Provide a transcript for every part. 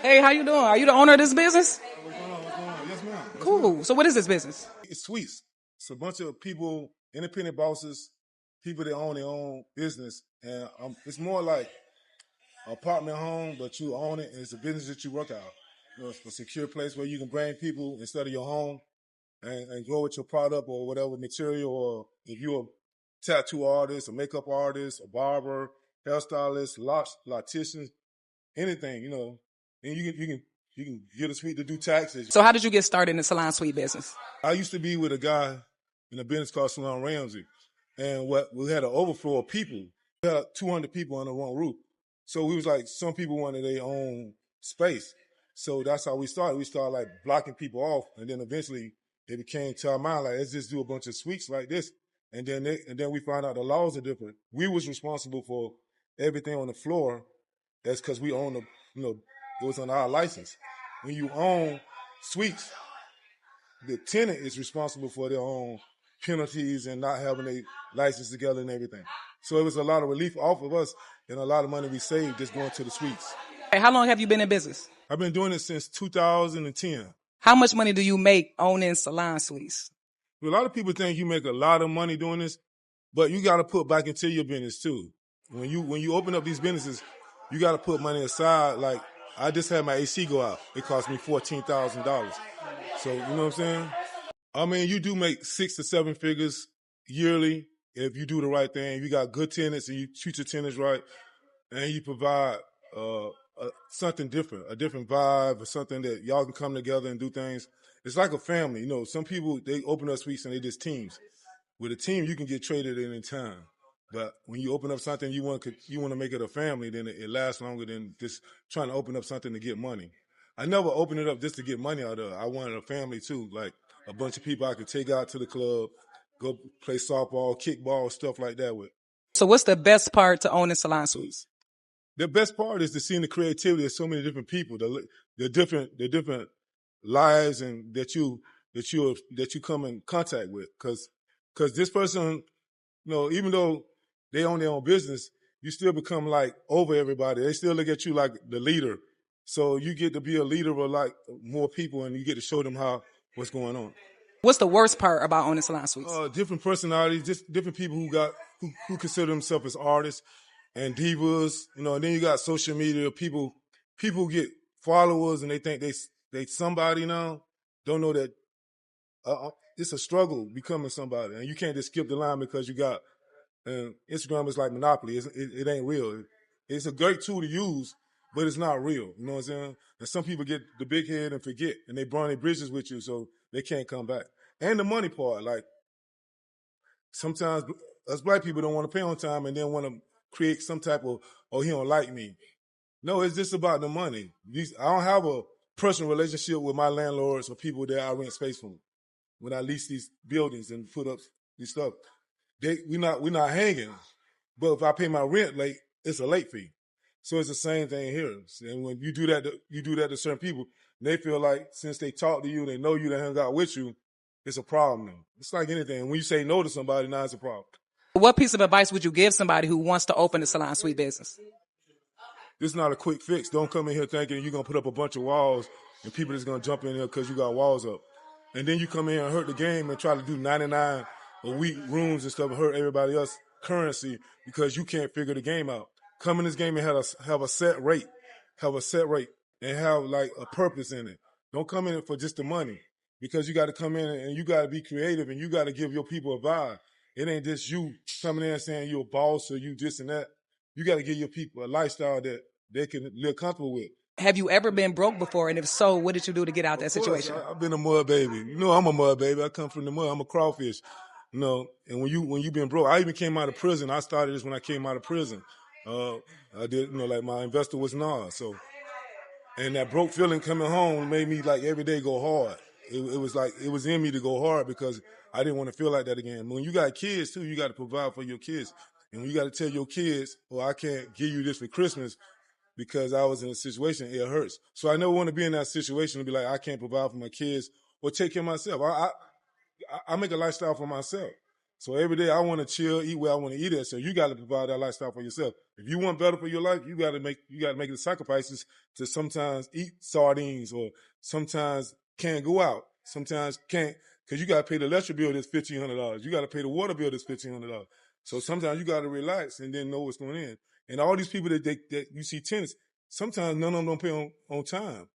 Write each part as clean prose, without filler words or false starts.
Hey, how you doing? Are you the owner of this business? What's going on? What's going on? Yes, ma'am. Yes, ma'am. Cool. So what is this business? It's sweets. It's a bunch of people, independent bosses, people that own their own business, and it's more like an apartment home, but you own it, and it's a business that you work out. It's a secure place where you can bring people instead of your home and grow with your product or whatever material, or if you're a tattoo artist, a makeup artist, a barber, hairstylist, loctician, anything, and you can get a suite to do taxes. So how did you get started in the salon suite business? I used to be with a guy in a business called Salon and we had an overflow of people. We had 200 people under one roof. So we was like, some people wanted their own space. So that's how we started. We started like blocking people off, and then eventually it became to our mind like, let's just do a bunch of suites like this. And then we found out the laws are different. We was responsible for everything on the floor. That's because we own it was on our license. When you own suites, the tenant is responsible for their own penalties and not having a license together and everything. So it was a lot of relief off of us and a lot of money we saved just going to the suites. Hey, how long have you been in business? I've been doing it since 2010. How much money do you make owning salon suites? A lot of people think you make a lot of money doing this, but you got to put back into your business too. When you open up these businesses, you got to put money aside. Like, I just had my AC go out. It cost me $14,000. So, you know what I'm saying? I mean, you do make 6 to 7 figures yearly if you do the right thing. You got good tenants and you treat your tenants right, and you provide something different, a different vibe, or something that y'all can come together and do things. It's like a family. Some people, they open up suites and they just teams. With a team, you can get traded at any time. But when you open up something you want to make it a family, then it lasts longer than just trying to open up something to get money. I never opened it up just to get money out of it. I wanted a family too, like a bunch of people I could take out to the club, go play softball, kickball, stuff like that with. So what's the best part to owning salon suites? The best part is to seeing the creativity of so many different people, the different lives and that you come in contact with. Because this person, even though they own their own business, you still become like over everybody. They still look at you like the leader. So you get to be a leader of like more people, and you get to show them what's going on. What's the worst part about owning salon suites? Different personalities, just different people who consider themselves as artists and divas, and then you got social media. People get followers and they think they somebody now. Don't know that it's a struggle becoming somebody, and you can't just skip the line because you got Instagram is like Monopoly. It ain't real. It's a great tool to use, but it's not real. You know what I'm saying? And some people get the big head and forget, and they burn their bridges with you, so they can't come back. And the money part, like sometimes us black people don't want to pay on time and then want to create some type of, oh, he don't like me. No, it's just about the money. I don't have a personal relationship with my landlords or people that I rent space from. When I lease these buildings and put up these stuff, we're not hanging. But if I pay my rent late, it's a late fee. So it's the same thing here. And when you do that to certain people, they feel like since they talk to you, they know you, they hang out with you, it's a problem now. It's like anything. When you say no to somebody, now it's a problem. What piece of advice would you give somebody who wants to open a salon suite business? This is not a quick fix. Don't come in here thinking you're going to put up a bunch of walls and people just going to jump in here because you got walls up. And then you come in here and hurt the game and try to do 99 a week rooms and stuff and hurt everybody else currency because you can't figure the game out. Come in this game and have a set rate, and have like a purpose in it. Don't come in for just the money, because you got to come in and you got to be creative and you got to give your people a vibe. It ain't just you coming in and saying you're a boss or you this and that. You got to give your people a lifestyle that they can live comfortable with. Have you ever been broke before? And if so, what did you do to get out that situation? I've been a mud baby. I'm a mud baby. I come from the mud. I'm a crawfish. And when you been broke, I even came out of prison. I started this when I came out of prison. I did, like my investor was Nas. So, and that broke feeling coming home made me like every day go hard. It was like, it was in me to go hard because I didn't want to feel like that again. When you got kids too, you got to provide for your kids. And you got to tell your kids, well, I can't give you this for Christmas because I was in a situation, it hurts. So I never want to be in that situation to be like, I can't provide for my kids or take care of myself. I make a lifestyle for myself. So every day I want to chill, eat where I want to eat at. So you got to provide that lifestyle for yourself. If you want better for your life, you got to make the sacrifices to sometimes eat sardines or sometimes can't go out. Sometimes can't because you got to pay the electric bill that's $1,500. You got to pay the water bill that's $1,500. So sometimes you got to relax and then know what's going in. And all these people that you see tenants, sometimes none of them don't pay on time.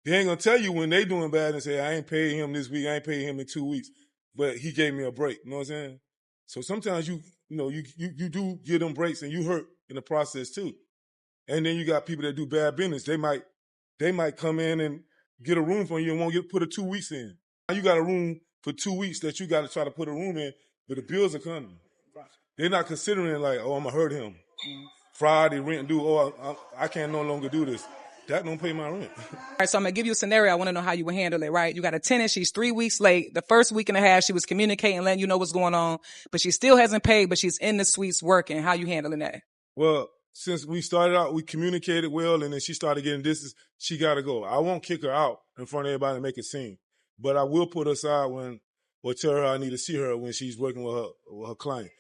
They ain't gonna tell you when they doing bad and say, I ain't paying him this week, I ain't paying him in 2 weeks, but he gave me a break. You know what I'm saying? So sometimes you do give them breaks and you hurt in the process too. And then you got people that do bad business. They might come in and get a room from you and won't put a 2 weeks in. Now you got a room for 2 weeks that you got to try to put a room in, but the bills are coming. They're not considering like, oh, I'm gonna hurt him. Friday rent due. Oh, I can't no longer do this. That don't pay my rent. All right, so I'm going to give you a scenario. I want to know how you would handle it, right? You got a tenant. She's 3 weeks late. The first week and a half, she was communicating, letting you know what's going on, but she still hasn't paid, but she's in the suites working. How you handling that? Well, since we started out, we communicated well, and then she started getting distance. She got to go. I won't kick her out in front of everybody and make it seem, but I will put her aside or tell her I need to see her when she's working with her client.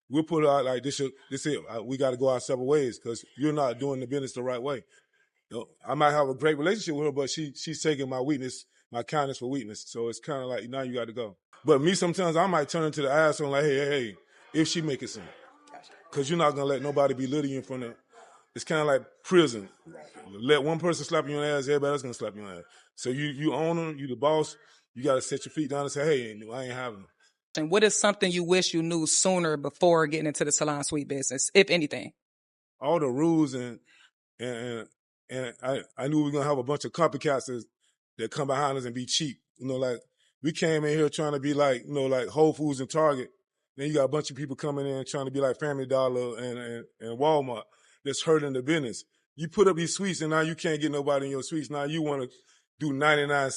We'll put her out like this. We got to go our separate ways because you're not doing the business the right way. You know, I might have a great relationship with her, but she's taking my weakness, my kindness for weakness. So it's kind of like, now you got to go. But me, sometimes I might turn into the asshole like, hey, if she make it seem. Because you're not going to let nobody belittle you in front of, it's kind of like prison. Let one person slap you in the ass, everybody else going to slap you in the ass. So you own them, you the boss, you got to set your feet down and say, hey, I ain't having them. And what is something you wish you knew sooner before getting into the salon suite business, if anything? All the rules and I knew we were gonna have a bunch of copycats that come behind us and be cheap. You know, like we came in here trying to be like, like Whole Foods and Target. Then you got a bunch of people coming in trying to be like Family Dollar and Walmart that's hurting the business. You put up these suites and now you can't get nobody in your suites. Now you want to do 99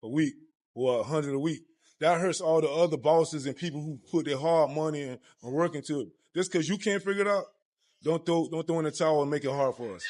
a week or 100 a week. That hurts all the other bosses and people who put their hard money and work into it. Just because you can't figure it out, don't throw in the towel and make it hard for us.